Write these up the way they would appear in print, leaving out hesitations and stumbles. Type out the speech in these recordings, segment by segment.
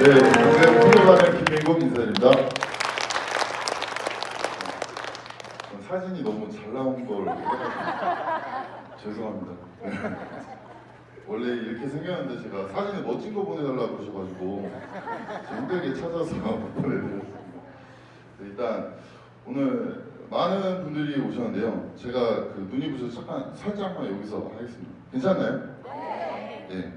네, 안녕하세요. 김민국 인사드립니다. 사진이 너무 잘 나온 걸 해가지고 죄송합니다. 네. 원래 이렇게 생겼는데 제가 사진에 멋진 거 보내달라고 그러셔가지고 힘들게 찾아서 보내드렸습니다. 네, 일단 오늘 많은 분들이 오셨는데요. 제가 그 눈이 부셔서 살짝만 여기서 하겠습니다. 괜찮나요? 네.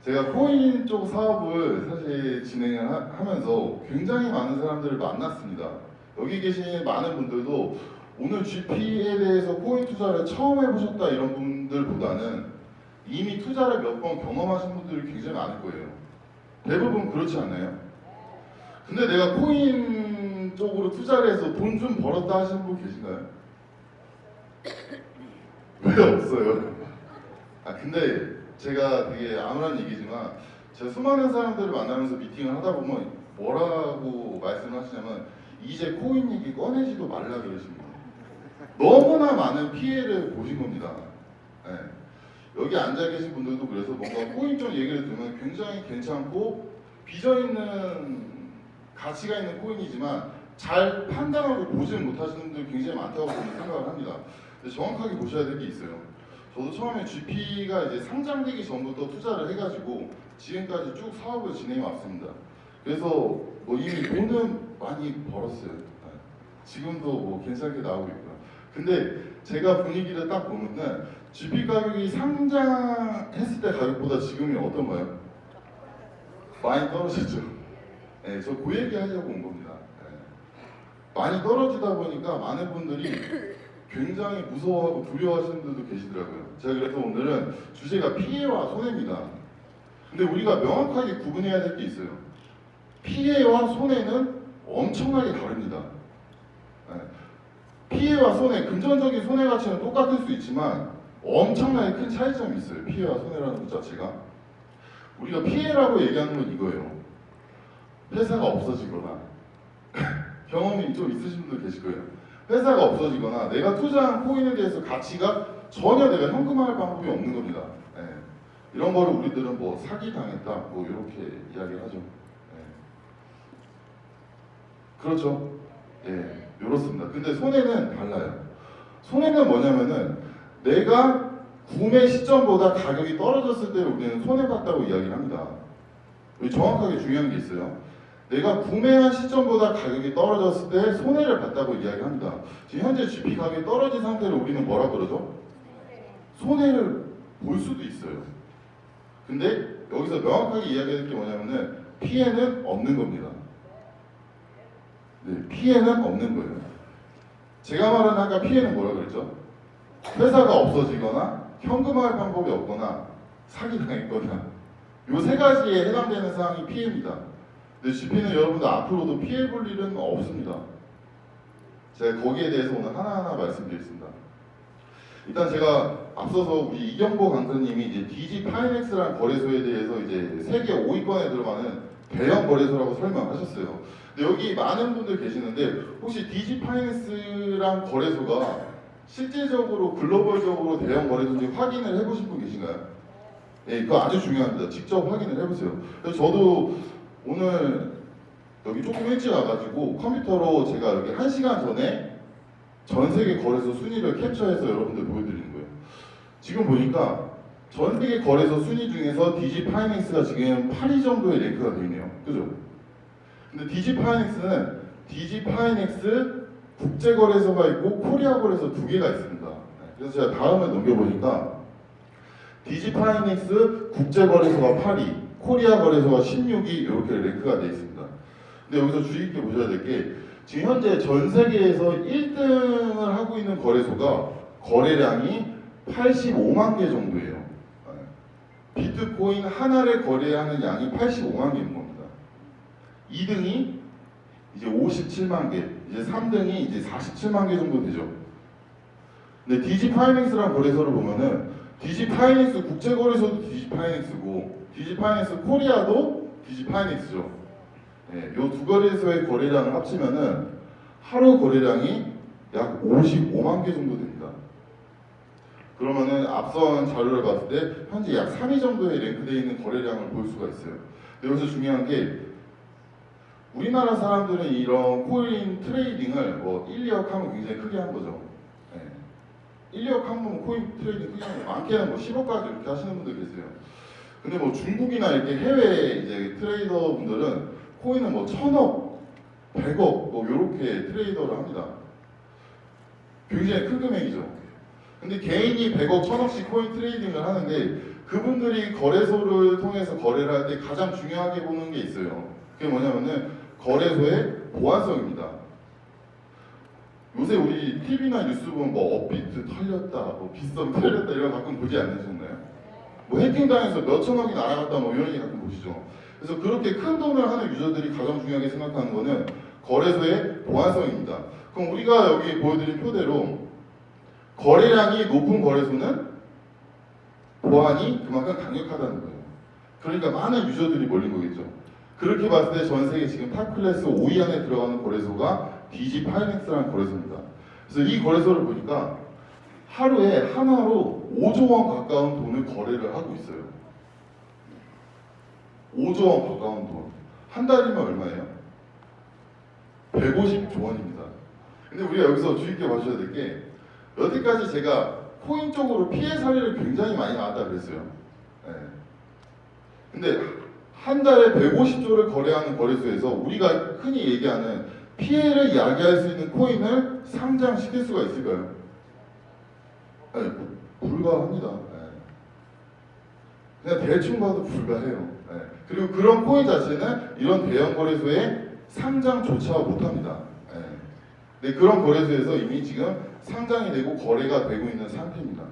제가 코인 쪽 사업을 사실 진행을 하면서 굉장히 많은 사람들을 만났습니다. 여기 계신 많은 분들도 오늘 GP에 대해서 코인 투자를 처음 해보셨다 이런 분들보다는 이미 투자를 몇 번 경험하신 분들이 굉장히 많을 거예요. 대부분 그렇지 않나요? 근데 내가 코인 쪽으로 투자를 해서 돈 좀 벌었다 하시는 분 계신가요? 왜 없어요? 근데 제가 되게 아무런 얘기지만 제가 수많은 사람들을 만나면서 미팅을 하다 보면 뭐라고 말씀을 하시냐면 이제 코인 얘기 꺼내지도 말라 그러십니다. 너무나 많은 피해를 보신 겁니다. 네. 여기 앉아 계신 분들도 그래서 뭔가 코인 쪽 얘기를 들으면 굉장히 괜찮고 비전 있는 가치가 있는 코인이지만 잘 판단하고 보지를 못하시는 분들이 굉장히 많다고 저는 생각을 합니다. 근데 정확하게 보셔야 될 게 있어요. 저도 처음에 GP가 이제 상장되기 전부터 투자를 해가지고 지금까지 쭉 사업을 진행해 왔습니다. 그래서 뭐 이미 돈은 많이 벌었어요. 지금도 뭐 괜찮게 나오고 있고요. 근데 제가 분위기를 딱 보면은 GP 가격이 상장했을 때 가격보다 지금이 어떤가요? 많이 떨어졌죠. 네, 저 그 얘기 하려고 온 겁니다. 네. 많이 떨어지다 보니까 많은 분들이 굉장히 무서워하고 두려워하시는 분들도 계시더라고요. 제가 그래서 오늘은 주제가 피해와 손해입니다. 근데 우리가 명확하게 구분해야 될 게 있어요. 피해와 손해는 엄청나게 다릅니다. 피해와 손해, 금전적인 손해 가치는 똑같을 수 있지만 엄청나게 큰 차이점이 있어요. 피해와 손해라는 것 자체가. 우리가 피해라고 얘기하는 건 이거예요. 회사가 없어지거나 경험이 좀 있으신 분들 계실 거예요. 회사가 없어지거나 내가 투자한 코인에 대해서 가치가 전혀 내가 현금화할 방법이 없는 겁니다. 네. 이런 거를 우리들은 뭐 사기 당했다 뭐 이렇게 이야기를 하죠. 네. 그렇죠. 예, 이렇습니다. 근데 손해는 달라요. 손해는 뭐냐면은 내가 구매 시점보다 가격이 떨어졌을 때 우리는 손해봤다고 이야기를 합니다. 정확하게 중요한 게 있어요. 내가 구매한 시점보다 가격이 떨어졌을 때 손해를 봤다고 이야기합니다. 지금 현재 GP 가격이 떨어진 상태를 우리는 뭐라 그러죠? 손해를 볼 수도 있어요. 근데 여기서 명확하게 이야기할 게 뭐냐면은 피해는 없는 겁니다. 네, 피해는 없는 거예요. 제가 말한 아까 피해는 뭐라 그랬죠? 회사가 없어지거나 현금화할 방법이 없거나 사기당했거나 이 세 가지에 해당되는 사항이 피해입니다. 근데 GP는 여러분들 앞으로도 피해볼 일은 없습니다. 제가 거기에 대해서 오늘 하나하나 말씀드리겠습니다. 일단 제가 앞서서 우리 이경보 강사님이 이제 DG 파이넥스라는 거래소에 대해서 이제 세계 5위권에 들어가는 대형 거래소라고 설명하셨어요. 근데 여기 많은 분들 계시는데 혹시 DG 파이넥스란 거래소가 실제적으로 글로벌적으로 대형 거래소인지 확인을 해보신 분 계신가요? 네, 그거 아주 중요합니다. 직접 확인을 해보세요. 그래서 저도 오늘 여기 조금 일찍 와가지고 컴퓨터로 제가 여기 1시간 전에 전 세계 거래소 순위를 캡처해서 여러분들 보여드리는 거예요. 지금 보니까 전 세계 거래소 순위 중에서 DG 파이낸스가 지금 8위 정도의 랭크가 되어 있네요. 그죠? 근데 DG 파이낸스는 DG 파이넥스 국제거래소가 있고 코리아 거래소 두 개가 있습니다. 그래서 제가 다음을 넘겨보니까 DG 파이넥스 국제거래소가 8위, 코리아 거래소가 16위 이렇게 랭크가 되어 있습니다. 근데 여기서 주의 깊게 보셔야 될 게 지금 현재 전 세계에서 1등을 하고 있는 거래소가 거래량이 85만 개 정도예요. 비트코인 하나를 거래하는 양이 85만 개인 겁니다. 2등이 이제 57만 개, 이제 3등이 이제 47만 개 정도 되죠. 근데 DG 파이낸스라는 거래소를 보면은 DG 파이낸스 국제거래소도 DG 파이낸스고 DG 파이낸스 코리아도 DG 파이낸스죠. 네, 이 두 거래소의 거래량을 합치면은 하루 거래량이 약 55만 개 정도 됩니다. 그러면은 앞선 자료를 봤을 때 현재 약 3위 정도의 랭크되어 있는 거래량을 볼 수가 있어요. 여기서 중요한 게 우리나라 사람들은 이런 코인 트레이딩을 뭐 1, 2억 하면 굉장히 크게 한 거죠. 네. 1, 2억 하면 코인 트레이딩 크게 하면 많게는 뭐 10억까지 이렇게 하시는 분들 계세요. 근데 뭐 중국이나 이렇게 해외 이제 트레이더 분들은 코인은 뭐 1000억, 100억 뭐 이렇게 트레이더를 합니다. 굉장히 큰 금액이죠. 근데 개인이 100억, 1000억씩 코인 트레이딩을 하는데 그분들이 거래소를 통해서 거래를 할 때 가장 중요하게 보는 게 있어요. 그게 뭐냐면은 거래소의 보안성입니다. 요새 우리 TV나 뉴스 보면 뭐 업비트 털렸다, 뭐 빗썸 털렸다 이런 거 가끔 보지 않으셨나요? 뭐 해킹당해서 몇천억이 날아갔다 뭐 이런 얘기 가끔 보시죠. 그래서 그렇게 큰 돈을 하는 유저들이 가장 중요하게 생각하는 거는 거래소의 보안성입니다. 그럼 우리가 여기 보여드린 표대로 거래량이 높은 거래소는 보안이 그만큼 강력하다는 거예요. 그러니까 많은 유저들이 몰린 거겠죠. 그렇게 봤을 때 전 세계 지금 탑 클래스 5위 안에 들어가는 거래소가 DG 파이낸스라는 거래소입니다. 그래서 이 거래소를 보니까 하루에 하나로 5조 원 가까운 돈을 거래를 하고 있어요. 5조 원 가까운 돈. 한 달이면 얼마예요? 150조 원입니다. 근데 우리가 여기서 주의 깊게 봐주셔야 될 게 여태까지 제가 코인 쪽으로 피해 사례를 굉장히 많이 나왔다 그랬어요. 네. 근데 한 달에 150조를 거래하는 거래소에서 우리가 흔히 얘기하는 피해를 야기할 수 있는 코인을 상장시킬 수가 있을까요? 네, 불가합니다. 네. 그냥 대충 봐도 불가해요. 네. 그리고 그런 코인 자체는 이런 대형 거래소에 상장조차 못합니다. 네. 그런 거래소에서 이미 지금 상장이 되고 거래가 되고 있는 상태입니다.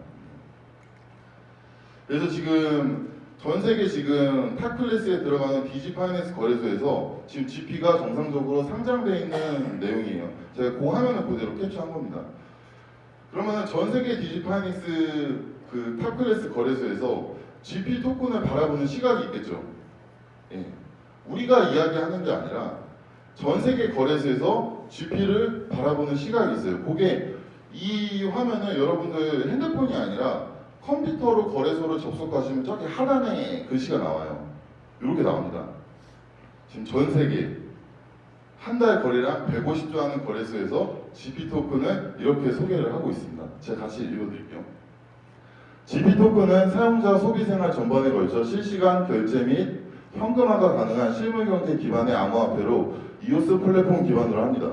그래서 지금 전 세계 지금 탑 클래스에 들어가는 DG 파이낸스 거래소에서 지금 GP가 정상적으로 상장되어 있는 내용이에요. 제가 그 화면을 그대로 캡처한 겁니다. 그러면 전 세계 DG 파이낸스 그 탑 클래스 거래소에서 GP 토큰을 바라보는 시각이 있겠죠. 예. 우리가 이야기하는 게 아니라 전 세계 거래소에서 GP를 바라보는 시각이 있어요. 그게 이 화면은 여러분들 핸드폰이 아니라 컴퓨터로 거래소를 접속하시면 저기 하단에 글씨가 나와요. 이렇게 나옵니다. 지금 전 세계 한 달 거래량 150조 하는 거래소에서 GP 토큰을 이렇게 소개를 하고 있습니다. 제가 같이 읽어드릴게요. GP 토큰은 사용자 소비생활 전반에 걸쳐 실시간 결제 및 현금화가 가능한 실물경제 기반의 암호화폐로 이오스 플랫폼 기반으로 합니다.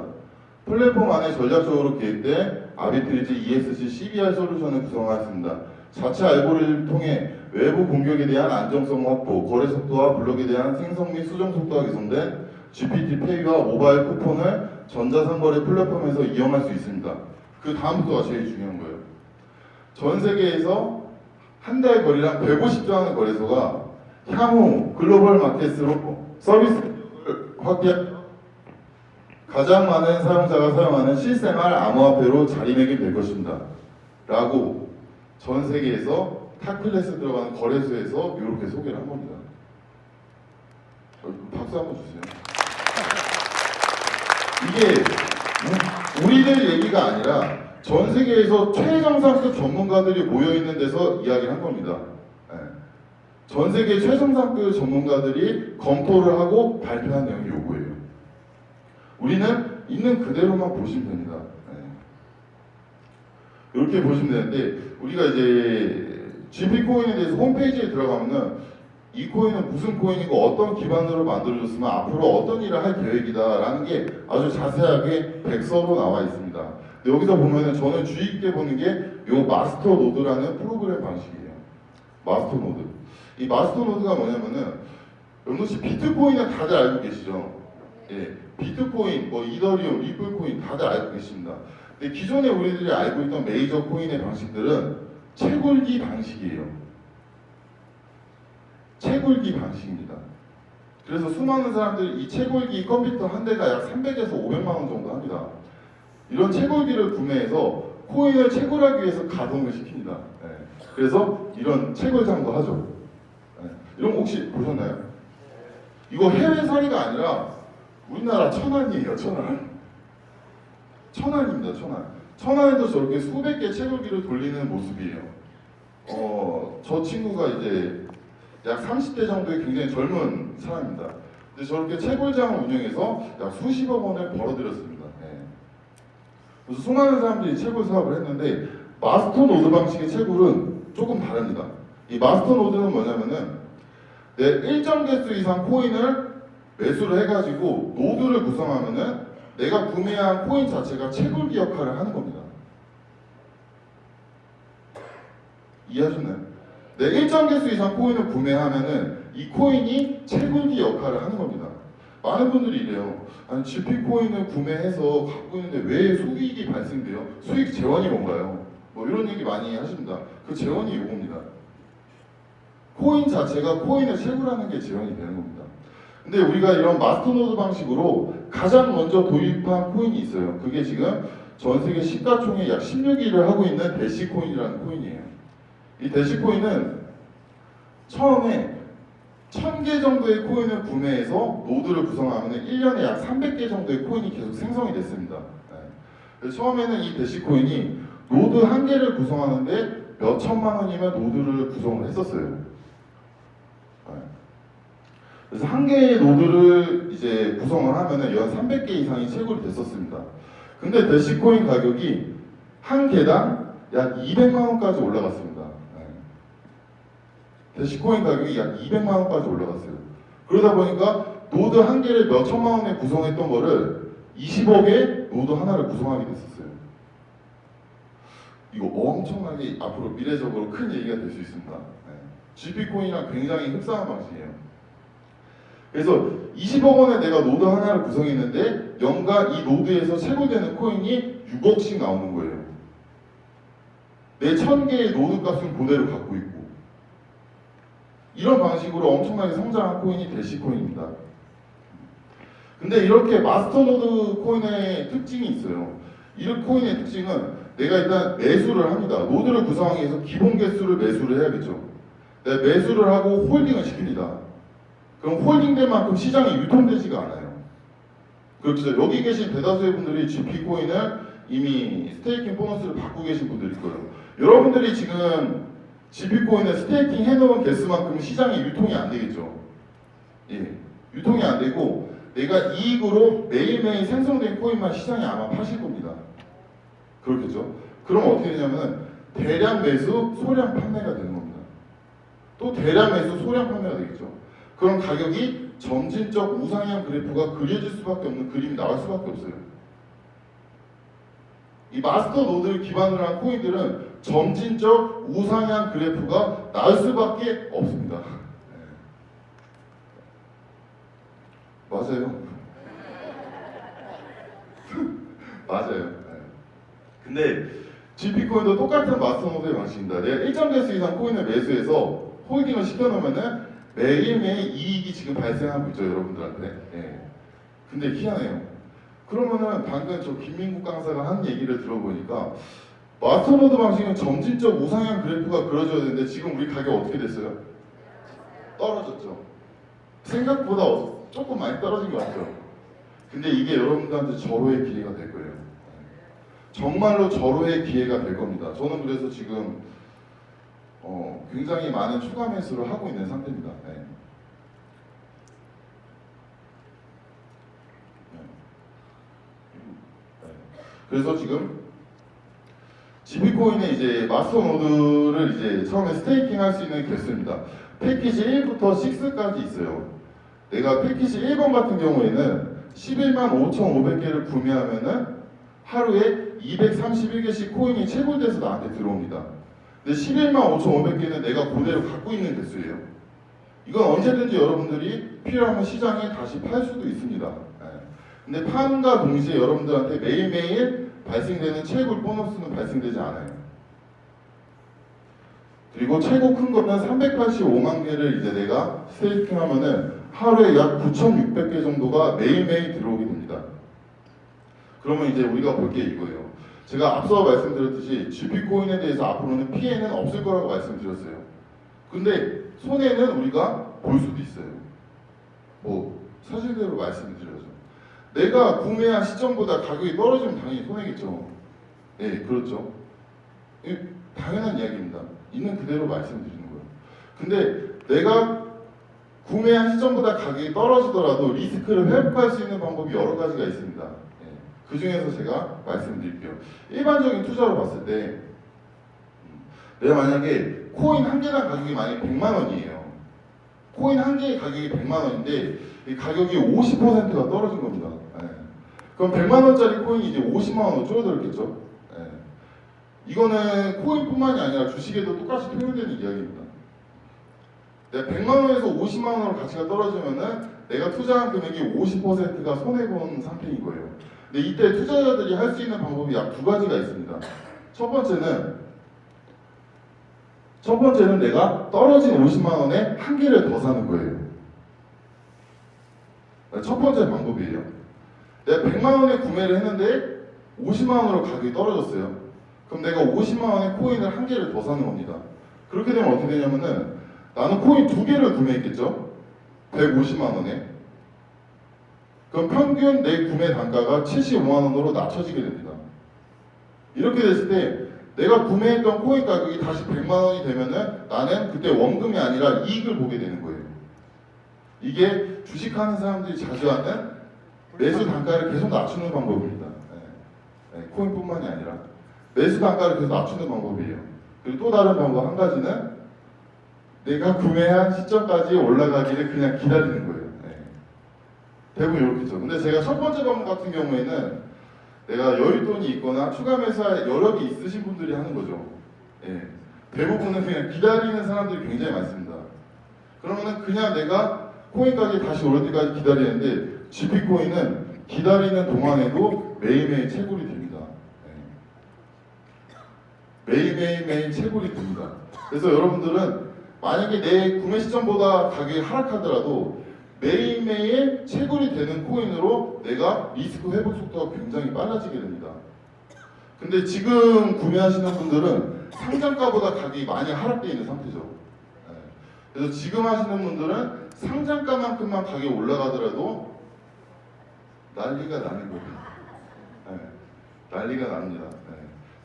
플랫폼 안에 전략적으로 개입된 아비트리지 ESG CBR 솔루션을 구성하였습니다. 자체 알고리즘을 통해 외부 공격에 대한 안정성 확보, 거래 속도와 블록에 대한 생성 및 수정 속도가 개선된 GPT 페이와 모바일 쿠폰을 전자상거래 플랫폼에서 이용할 수 있습니다. 그 다음부터가 제일 중요한 거예요. 전 세계에서 한 달 거래량 150조 하는 거래소가 향후 글로벌 마켓으로 서비스를 확대하며 가장 많은 사용자가 사용하는 실생활 암호화폐로 자리매김될 것입니다. 라고 전 세계에서 탑 클래스 들어가는 거래소에서 이렇게 소개를 한 겁니다. 박수 한번 주세요. 이게 우리들 얘기가 아니라 전 세계에서 최정상급 전문가들이 모여 있는 데서 이야기를 한 겁니다. 네. 전 세계 최정상급 전문가들이 검토를 하고 발표한 내용이 이거예요. 우리는 있는 그대로만 보시면 됩니다. 네. 이렇게 보시면 되는데 우리가 이제 GP 코인에 대해서 홈페이지에 들어가면은 이 코인은 무슨 코인이고 어떤 기반으로 만들어졌으면 앞으로 어떤 일을 할 계획이다라는 게 아주 자세하게 백서로 나와 있습니다. 근데 여기서 보면은 저는 주의 깊게 보는 게 요 마스터 노드라는 프로그램 방식이에요. 마스터 노드. 이 마스터 노드가 뭐냐면은 여러분 비트코인은 다들 알고 계시죠? 예, 비트코인, 뭐 이더리움, 리플코인 다들 알고 계십니다. 근데 기존에 우리들이 알고 있던 메이저 코인의 방식들은 채굴기 방식이에요. 채굴기 방식입니다. 그래서 수많은 사람들이 이 채굴기 컴퓨터 한 대가 약 300에서 500만 원 정도 합니다. 이런 채굴기를 구매해서 코인을 채굴하기 위해서 가동을 시킵니다. 네. 그래서 이런 채굴장도 하죠. 네. 이런 거 혹시 보셨나요? 이거 해외 사례가 아니라 우리나라 천안이에요. 천안입니다. 천안에도 저렇게 수백 개 채굴기를 돌리는 모습이에요. 저 친구가 이제 약 30대 정도의 굉장히 젊은 사람입니다. 근데 저렇게 채굴장을 운영해서 약 수십억 원을 벌어들였습니다. 예. 그래서 수많은 사람들이 채굴 사업을 했는데 마스터 노드 방식의 채굴은 조금 다릅니다. 이 마스터 노드는 뭐냐면은 내 일정 개수 이상 코인을 매수를 해가지고 노드를 구성하면은 내가 구매한 코인 자체가 채굴기 역할을 하는 겁니다. 이해하셨나요? 내 일정 개수 이상 코인을 구매하면은 이 코인이 채굴기 역할을 하는 겁니다. 많은 분들이 이래요. 아니 GP 코인을 구매해서 갖고 있는데 왜 수익이 발생돼요? 수익 재원이 뭔가요? 뭐 이런 얘기 많이 하십니다. 그 재원이 이겁니다. 코인 자체가 코인을 채굴하는 게 재원이 되는 겁니다. 근데 우리가 이런 마스터노드 방식으로 가장 먼저 도입한 코인이 있어요. 그게 지금 전 세계 시가총액 약 16위를 하고 있는 대시코인이라는 코인이에요. 이 대시코인은 처음에 1000개 정도의 코인을 구매해서 노드를 구성하면 1년에 약 300개 정도의 코인이 계속 생성이 됐습니다. 그래서 처음에는 이 대시코인이 노드 한 개를 구성하는데 몇 천만 원이면 노드를 구성을 했었어요. 그래서 한 개의 노드를 이제 구성을 하면은 연 300개 이상이 채굴이 됐었습니다. 근데 대시코인 가격이 한 개당 약 200만 원까지 올라갔습니다. 대시코인 가격이 약 200만 원까지 올라갔어요. 그러다 보니까 노드 한 개를 몇 천만 원에 구성했던 거를 20억에 노드 하나를 구성하게 됐었어요. 이거 엄청나게 앞으로 미래적으로 큰 얘기가 될 수 있습니다. GP코인이랑 굉장히 흡사한 방식이에요. 그래서 20억 원에 내가 노드 하나를 구성했는데 연간 이 노드에서 채굴되는 코인이 6억씩 나오는 거예요. 내 1000개의 노드 값은 그대로 갖고 있고 이런 방식으로 엄청나게 성장한 코인이 대시코인입니다. 근데 이렇게 마스터노드 코인의 특징이 있어요. 이 코인의 특징은 내가 일단 매수를 합니다. 노드를 구성하기 위해서 기본 개수를 매수를 해야겠죠. 내가 매수를 하고 홀딩을 시킵니다. 그럼 홀딩된 만큼 시장에 유통되지가 않아요. 그렇죠. 여기 계신 대다수의 분들이 GP코인을 이미 스테이킹 보너스를 받고 계신 분들일 거예요. 여러분들이 지금 GP코인을 스테이킹 해놓은 개수만큼 시장에 유통이 안 되겠죠. 예, 유통이 안 되고 내가 이익으로 매일매일 생성된 코인만 시장에 아마 파실 겁니다. 그렇겠죠. 그럼 어떻게 되냐면 대량 매수, 소량 판매가 되는 겁니다. 또 대량 매수, 소량 판매가 되겠죠. 그럼 가격이 점진적 우상향 그래프가 그려질 수밖에 없는 그림이 나올 수밖에 없어요. 이 마스터 노드를 기반으로 한 코인들은 점진적 우상향 그래프가 나올 수밖에 없습니다. 맞아요. 맞아요. 근데 GP코인도 똑같은 마스터 노드의 방식입니다. 내가 일정 개수 이상 코인을 매수해서 홀딩을 시켜놓으면은 매일매일 이익이 지금 발생하고 있죠, 여러분들한테. 예. 근데 희한해요. 그러면은 방금 저 김민국 강사가 한 얘기를 들어보니까 마스터노드 방식은 점진적 우상향 그래프가 그려져야 되는데 지금 우리 가격 어떻게 됐어요? 떨어졌죠. 생각보다 조금 많이 떨어진 것 같죠. 근데 이게 여러분들한테 절호의 기회가 될 거예요. 정말로 절호의 기회가 될 겁니다. 저는 그래서 지금 굉장히 많은 추가 매수를 하고 있는 상태입니다. 네. 그래서 지금 GP코인의 이제 마스터 노드를 이제 처음에 스테이킹 할 수 있는 개수입니다. 패키지 1부터 6까지 있어요. 내가 패키지 1번 같은 경우에는 11만 5,500개를 구매하면은 하루에 231개씩 코인이 채굴돼서 나한테 들어옵니다. 근데 11만 5,500개는 내가 그대로 갖고 있는 개수예요. 이건 언제든지 여러분들이 필요하면 시장에 다시 팔 수도 있습니다. 근데 판과 동시에 여러분들한테 매일매일 발생되는 채굴 보너스는 발생되지 않아요. 그리고 최고 큰 거는 385만 개를 이제 내가 스테이킹하면은 하루에 약 9,600개 정도가 매일매일 들어오게 됩니다. 그러면 이제 우리가 볼 게 이거예요. 제가 앞서 말씀드렸듯이 GP코인에 대해서 앞으로는 피해는 없을 거라고 말씀드렸어요. 근데 손해는 우리가 볼 수도 있어요. 뭐 사실대로 말씀드려야죠. 내가 구매한 시점보다 가격이 떨어지면 당연히 손해겠죠. 네, 그렇죠. 당연한 이야기입니다. 있는 그대로 말씀드리는 거예요. 근데 내가 구매한 시점보다 가격이 떨어지더라도 리스크를 회복할 수 있는 방법이 여러 가지가 있습니다. 그 중에서 제가 말씀드릴게요. 일반적인 투자로 봤을 때 내가 만약에 코인 한 개당 가격이 만약에 100만 원이에요. 코인 한 개의 가격이 100만 원인데 이 가격이 50%가 떨어진 겁니다. 그럼 100만 원짜리 코인이 이제 50만 원으로 줄어들었겠죠. 이거는 코인뿐만이 아니라 주식에도 똑같이 통용되는 이야기입니다. 내가 100만 원에서 50만 원으로 가치가 떨어지면은 내가 투자한 금액이 50%가 손해본 상태인 거예요. 근데 이때 투자자들이 할 수 있는 방법이 약 두 가지가 있습니다. 첫 번째는 내가 떨어진 50만 원에 한 개를 더 사는 거예요. 첫 번째 방법이에요. 내가 100만 원에 구매를 했는데 50만 원으로 가격이 떨어졌어요. 그럼 내가 50만 원의 코인을 한 개를 더 사는 겁니다. 그렇게 되면 어떻게 되냐면은 나는 코인 두 개를 구매했겠죠? 150만 원에. 그럼 평균 내 구매 단가가 75만 원으로 낮춰지게 됩니다. 이렇게 됐을 때 내가 구매했던 코인 가격이 다시 100만 원이 되면은 나는 그때 원금이 아니라 이익을 보게 되는 거예요. 이게 주식하는 사람들이 자주 하는 매수 단가를 계속 낮추는 방법입니다. 코인뿐만이 아니라 매수 단가를 계속 낮추는 방법이에요. 그리고 또 다른 방법 한 가지는 내가 구매한 시점까지 올라가기를 그냥 기다리는 거예요. 대부분 이렇겠죠. 근데 제가 첫 번째 방법 같은 경우에는 내가 여윳돈이 있거나 추가 매수할 여력이 있으신 분들이 하는 거죠. 대부분은 그냥 기다리는 사람들이 굉장히 많습니다. 그러면은 그냥 내가 코인 가격이 다시 오를 때까지 기다리는데 GP코인은 기다리는 동안에도 매일매일 채굴이 됩니다. 매일 채굴이 됩니다. 그래서 여러분들은 만약에 내 구매 시점보다 가격이 하락하더라도 매일매일 채굴이 되는 코인으로 내가 리스크 회복 속도가 굉장히 빨라지게 됩니다. 근데 지금 구매하시는 분들은 상장가보다 가격이 많이 하락되어 있는 상태죠. 그래서 지금 하시는 분들은 상장가만큼만 가격이 올라가더라도 난리가 나는 거예요. 난리가 납니다.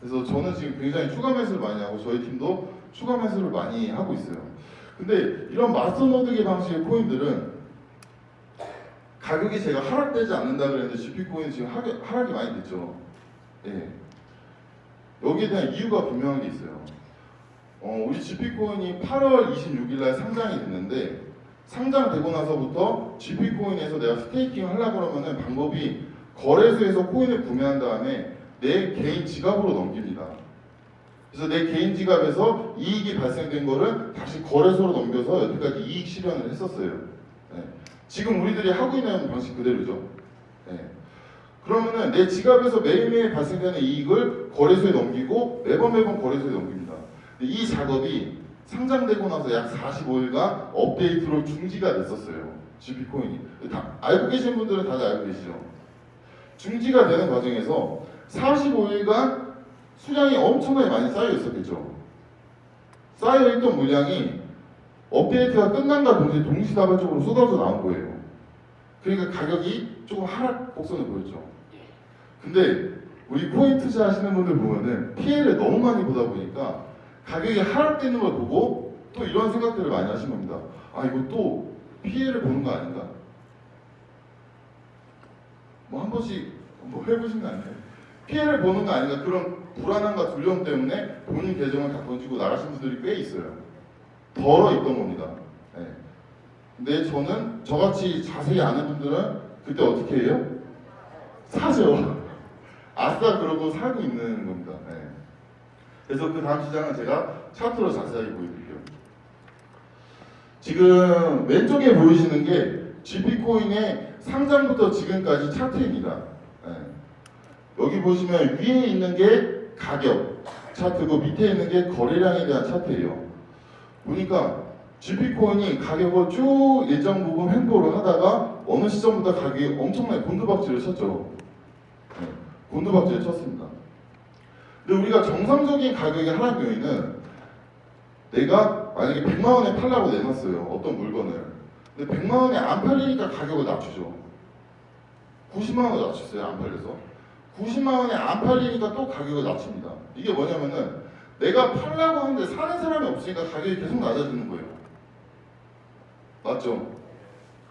그래서 저는 지금 굉장히 추가 매수를 많이 하고 저희 팀도 추가 매수를 많이 하고 있어요. 근데 이런 마스터노드계 방식의 코인들은 가격이 제가 하락되지 않는다 그랬는데 GP코인 지금 하락이 많이 됐죠. 여기에 대한 이유가 분명한 게 있어요. 우리 GP코인이 8월 26일 날 상장이 됐는데 상장되고 나서부터 GP코인에서 내가 스테이킹을 하려고 그러면은 방법이 거래소에서 코인을 구매한 다음에 내 개인 지갑으로 넘깁니다. 그래서 내 개인 지갑에서 이익이 발생된 거를 다시 거래소로 넘겨서 여태까지 이익 실현을 했었어요. 지금 우리들이 하고 있는 방식 그대로죠. 그러면은 내 지갑에서 매일매일 발생되는 이익을 거래소에 넘기고 매번 거래소에 넘깁니다. 이 작업이 상장되고 나서 약 45일간 업데이트로 중지가 됐었어요. GP코인이. 다 알고 계신 분들은 다들 알고 계시죠? 중지가 되는 과정에서 45일간 수량이 엄청나게 많이 쌓여 있었겠죠. 쌓여 있던 물량이 업데이트가 끝난과 동시다발적으로 쏟아져 나온 거예요. 그러니까 가격이 조금 하락 곡선을 보였죠. 근데 우리 코인 투자 하시는 분들 보면은 피해를 너무 많이 보다 보니까 가격이 하락되는 걸 보고 또 이런 생각들을 많이 하신 겁니다. 아, 이거 또 피해를 보는 거 아닌가? 뭐 한 번씩 뭐 해보신 거 아니에요? 피해를 보는 거 아닌가? 그런 불안함과 두려움 때문에 본인 계정을 다 던지고 나가신 분들이 꽤 있어요. 덜어 있던 겁니다. 근데 저는 저같이 자세히 아는 분들은 그때 어떻게 해요? 사죠. 아싸 그러고 살고 있는 겁니다. 그래서 그 다음 시장은 제가 차트로 자세하게 보여드릴게요. 지금 왼쪽에 보이시는 게 GP코인의 상장부터 지금까지 차트입니다. 여기 보시면 위에 있는 게 가격 차트고 밑에 있는 게 거래량에 대한 차트예요. 보니까 GP코인이 가격을 쭉 일정 부분 횡보를 하다가 어느 시점부터 가격이 엄청나게 곤두박질을 쳤죠. 곤두박질을 쳤습니다. 근데 우리가 정상적인 가격의 하락 요인은 내가 만약에 100만 원에 팔라고 내놨어요. 어떤 물건을. 근데 100만 원에 안 팔리니까 가격을 낮추죠. 90만 원을 낮췄어요. 안 팔려서. 90만 원에 안 팔리니까 또 가격을 낮춥니다. 이게 뭐냐면은 내가 팔라고 하는데 사는 사람이 없으니까 가격이 계속 낮아지는 거예요. 맞죠?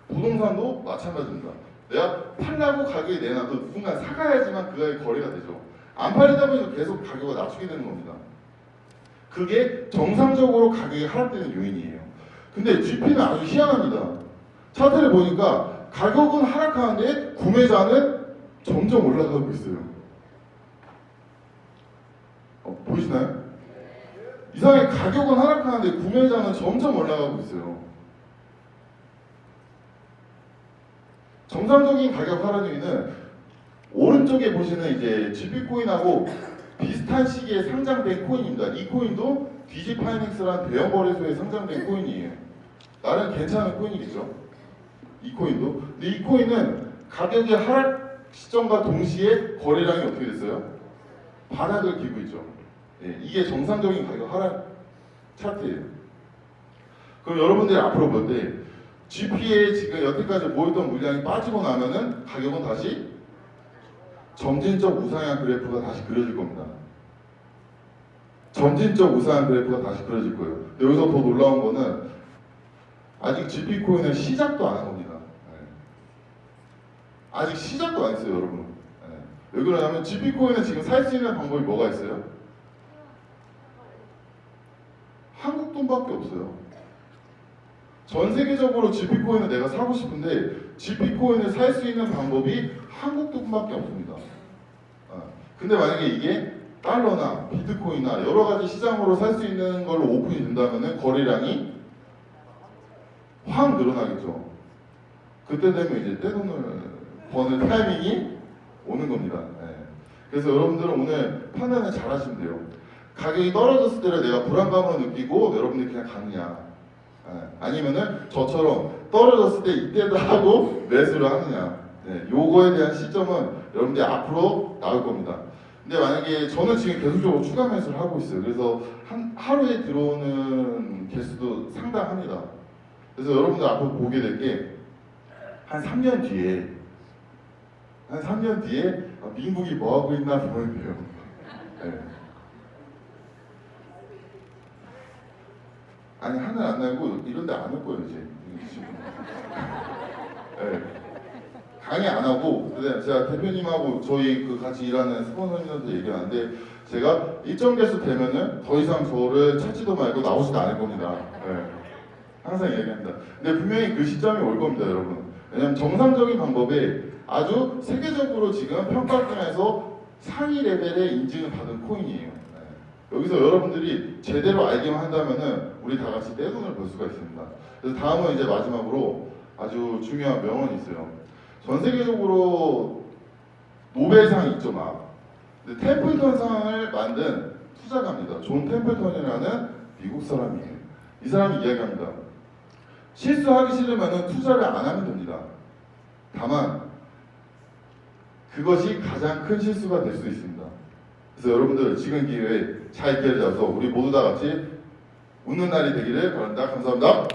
부동산도 마찬가지입니다. 내가 팔라고 가격이 내놔도 누군가 사가야지만 그 가격이 거래가 되죠. 안 팔리다 보니까 계속 가격을 낮추게 되는 겁니다. 그게 정상적으로 가격이 하락되는 요인이에요. 근데 GP는 아주 희한합니다. 차트를 보니까 가격은 하락하는데 구매자는 점점 올라가고 있어요. 보이시나요? 이상하게 가격은 하락하는데 구매자는 점점 올라가고 있어요. 정상적인 가격 하락 요인은 오른쪽에 보시는 이제 GP 코인하고 비슷한 시기에 상장된 코인입니다. 이 코인도 DG 파이낸스라는 대형 거래소에 상장된 코인이에요. 나름 괜찮은 코인이겠죠. 이 코인도. 근데 이 코인은 가격의 하락 시점과 동시에 거래량이 어떻게 됐어요? 바닥을 기고 있죠. 예, 이게 정상적인 가격 하락 차트예요. 그럼 여러분들이 앞으로 볼 때 GP에 지금 여태까지 모였던 물량이 빠지고 나면은 가격은 다시 점진적 우상향 그래프가 다시 그려질 겁니다. 점진적 우상향 그래프가 다시 그려질 거예요. 근데 여기서 더 놀라운 거는 아직 GP 코인은 시작도 안 한 겁니다. 네. 아직 시작도 안 했어요, 여러분. 네. 왜 그러냐면 GP 코인은 지금 살 수 있는 방법이 뭐가 있어요? 한국 돈밖에 없어요. 전 세계적으로 GP 코인을 내가 사고 싶은데 GP 코인을 살 수 있는 방법이 한국 돈밖에 없습니다. 근데 만약에 이게 달러나 비트코인이나 여러 가지 시장으로 살 수 있는 걸로 오픈이 된다면 거래량이 확 늘어나겠죠. 그때 되면 이제 떼돈을 버는 타이밍이 오는 겁니다. 네. 그래서 여러분들은 오늘 판단을 잘 하시면 돼요. 가격이 떨어졌을 때를 내가 불안감으로 느끼고 여러분들이 그냥 가느냐, 아니면은 저처럼 떨어졌을 때 이때다 하고 매수를 하느냐. 네. 요거에 대한 시점은 여러분들이 앞으로 나올 겁니다. 근데 만약에 저는 지금 계속적으로 추가 매수를 하고 있어요. 그래서 하루에 들어오는 개수도 상당합니다. 그래서 여러분들 앞으로 보게 될 게 한 3년 뒤에 민국이 뭐 하고 있나 보면 돼요. 네. 아니 하늘 안 날고 이런 데 안 올 거예요 이제. 네. 강의 안 하고 제가 대표님하고 저희 그 같이 일하는 스폰서님한테 얘기하는데 제가 일정 개수 되면은 더 이상 저를 찾지도 말고 나오지도 않을 겁니다. 네. 항상 얘기합니다. 근데 분명히 그 시점이 올 겁니다, 여러분. 왜냐면 정상적인 방법에 아주 세계적으로 지금 평가점에서 상위 레벨의 인증을 받은 코인이에요. 네. 여기서 여러분들이 제대로 알기만 한다면은 우리 다 같이 떼돈을 벌 수가 있습니다. 그래서 다음은 이제 마지막으로 아주 중요한 명언이 있어요. 전 세계적으로 노벨상이 있죠, 막. 근데 템플턴 상을 만든 투자가입니다. 존 템플턴이라는 미국 사람이에요. 이 사람이 이야기합니다. 실수하기 싫으면 투자를 안 하면 됩니다. 다만 그것이 가장 큰 실수가 될 수 있습니다. 그래서 여러분들 지금 기회에 잘 기회를 잡아서 우리 모두 다 같이 웃는 날이 되기를 바랍니다. 감사합니다.